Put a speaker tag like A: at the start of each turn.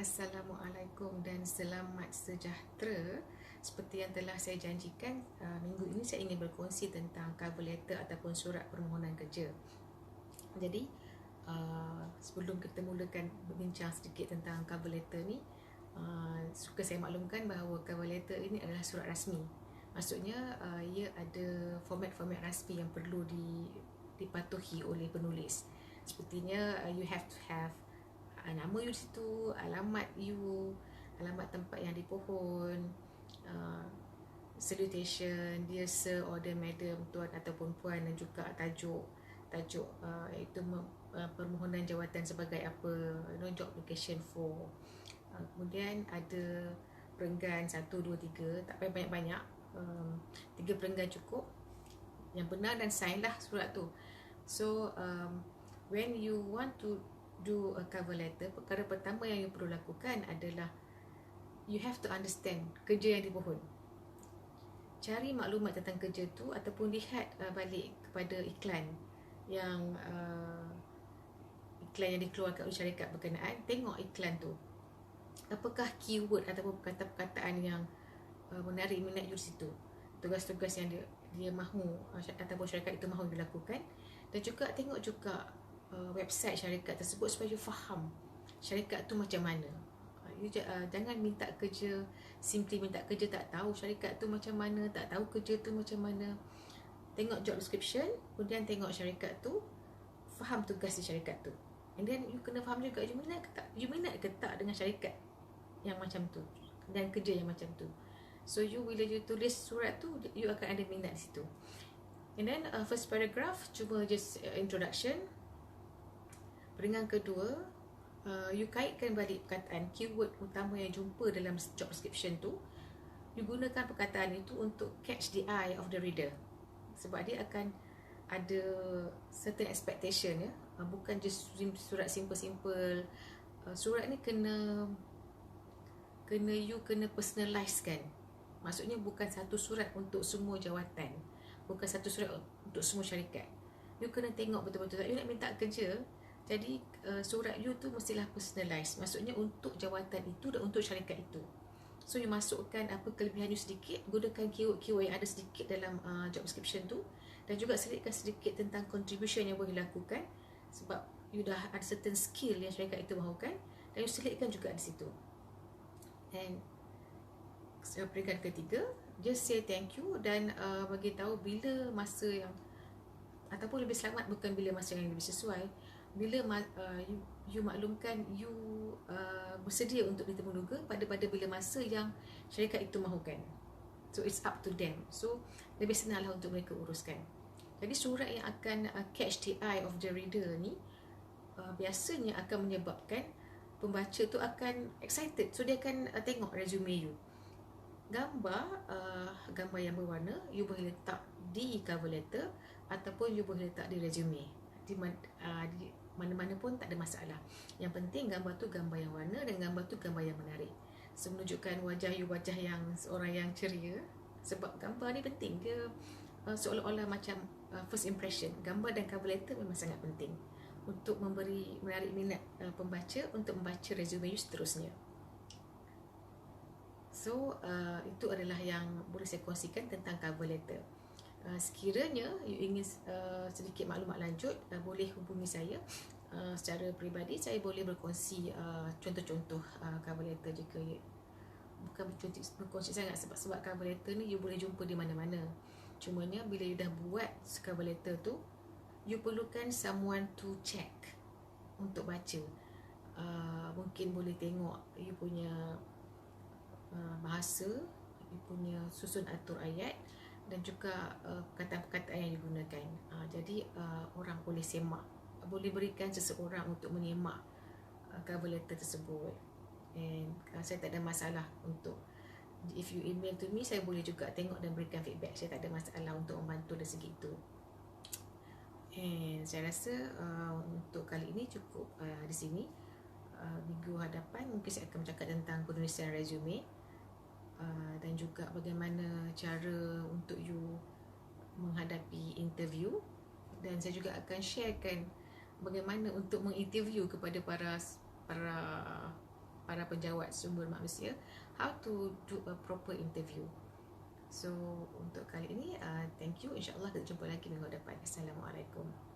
A: Assalamualaikum dan selamat sejahtera. Seperti yang telah saya janjikan, minggu ini saya ingin berkongsi tentang cover letter ataupun surat permohonan kerja. Jadi, sebelum kita mulakan berbincang sedikit tentang cover letter ni, suka saya maklumkan bahawa cover letter ini adalah surat rasmi. Maksudnya, ia ada format-format rasmi yang perlu dipatuhi oleh penulis. Sepertinya, you have to have nama you di situ, alamat you, alamat tempat yang dipohon, salutation, dear sir or dear madam, tuan ataupun puan, dan juga tajuk iaitu permohonan jawatan sebagai apa, job application for. Kemudian ada perenggan 1, 2, 3, tak payah banyak-banyak, 3 perenggan cukup, yang benar dan sign lah surat tu. So when you want to do a cover letter, perkara pertama yang you perlu lakukan adalah you have to understand kerja yang dipohon. Cari maklumat tentang kerja tu ataupun lihat balik kepada iklan yang dikeluarkan oleh syarikat berkenaan. Tengok iklan tu, apakah keyword ataupun perkataan-perkataan yang menarik minat you di situ, tugas-tugas yang dia mahu ataupun syarikat itu mahu dilakukan. Dan juga tengok juga website syarikat tersebut supaya you faham syarikat tu macam mana. You jangan minta kerja, simply minta kerja tak tahu syarikat tu macam mana, tak tahu kerja tu macam mana. Tengok job description, kemudian tengok syarikat tu, faham tugas di syarikat tu. And then you kena faham juga you minat ke tak dengan syarikat yang macam tu dan kerja yang macam tu. So bila you tulis surat tu, you akan ada minat di situ. And then first paragraph cuma just introduction. Perenggan kedua, you kaitkan balik perkataan keyword utama yang jumpa dalam job description tu. You gunakan perkataan itu untuk catch the eye of the reader, sebab dia akan ada certain expectation, ya. Bukan just surat simple-simple. Surat ni kena personalize kan. Maksudnya bukan satu surat untuk semua jawatan, bukan satu surat untuk semua syarikat. You kena tengok betul-betul, you nak minta kerja, jadi surat you tu mestilah personalize. Maksudnya untuk jawatan itu dan untuk syarikat itu. So you masukkan apa kelebihan you sedikit, gunakan keyword-keyword yang ada sedikit dalam job description tu, dan juga selitkan sedikit tentang contribution yang boleh dilakukan, sebab you dah ada certain skill yang syarikat itu mahukan, dan you selitkan juga di situ. And peringkat ketiga, just say thank you dan bagi tahu bila masa yang, ataupun lebih selamat bukan bila masa yang lebih sesuai, bila you maklumkan you bersedia untuk ditemuduga pada bila masa yang syarikat itu mahukan. So it's up to them. So lebih senanglah untuk mereka uruskan. Jadi surat yang akan catch the eye of the reader ni biasanya akan menyebabkan pembaca tu akan excited. So dia akan tengok resume you. Gambar yang berwarna you boleh letak di cover letter ataupun you boleh letak di resume. Di mana-mana pun tak ada masalah. Yang penting gambar tu gambar yang warna dan gambar tu gambar yang menarik. So menunjukkan wajah you wajah yang seorang yang ceria. Sebab gambar ni penting, dia seolah-olah macam first impression. Gambar dan cover letter memang sangat penting untuk menarik minat pembaca untuk membaca resume you seterusnya. So itu adalah yang boleh saya kongsikan tentang cover letter. Sekiranya you ingin sedikit maklumat lanjut, boleh hubungi saya secara peribadi. Saya boleh berkongsi contoh-contoh cover letter jika bukan berkongsi sangat, sebab cover letter ni you boleh jumpa di mana-mana. Cumanya bila you dah buat cover letter tu, you perlukan someone to check untuk baca. Mungkin boleh tengok you punya bahasa, you punya susun atur ayat, dan juga perkataan-perkataan yang digunakan. Jadi orang boleh semak, boleh berikan seseorang untuk menyemak cover letter tersebut. And saya tak ada masalah untuk, if you email to me, saya boleh juga tengok dan berikan feedback. Saya tak ada masalah untuk membantu dari segi itu. And saya rasa untuk kali ini cukup di sini. Minggu hadapan mungkin saya akan bercakap tentang penulisan resume, dan juga bagaimana cara untuk you menghadapi interview, dan saya juga akan sharekan bagaimana untuk menginterview kepada para para penjawat sumber manusia, how to do a proper interview. So untuk kali ini, thank you. InsyaAllah kita jumpa lagi minggu depan. Assalamualaikum.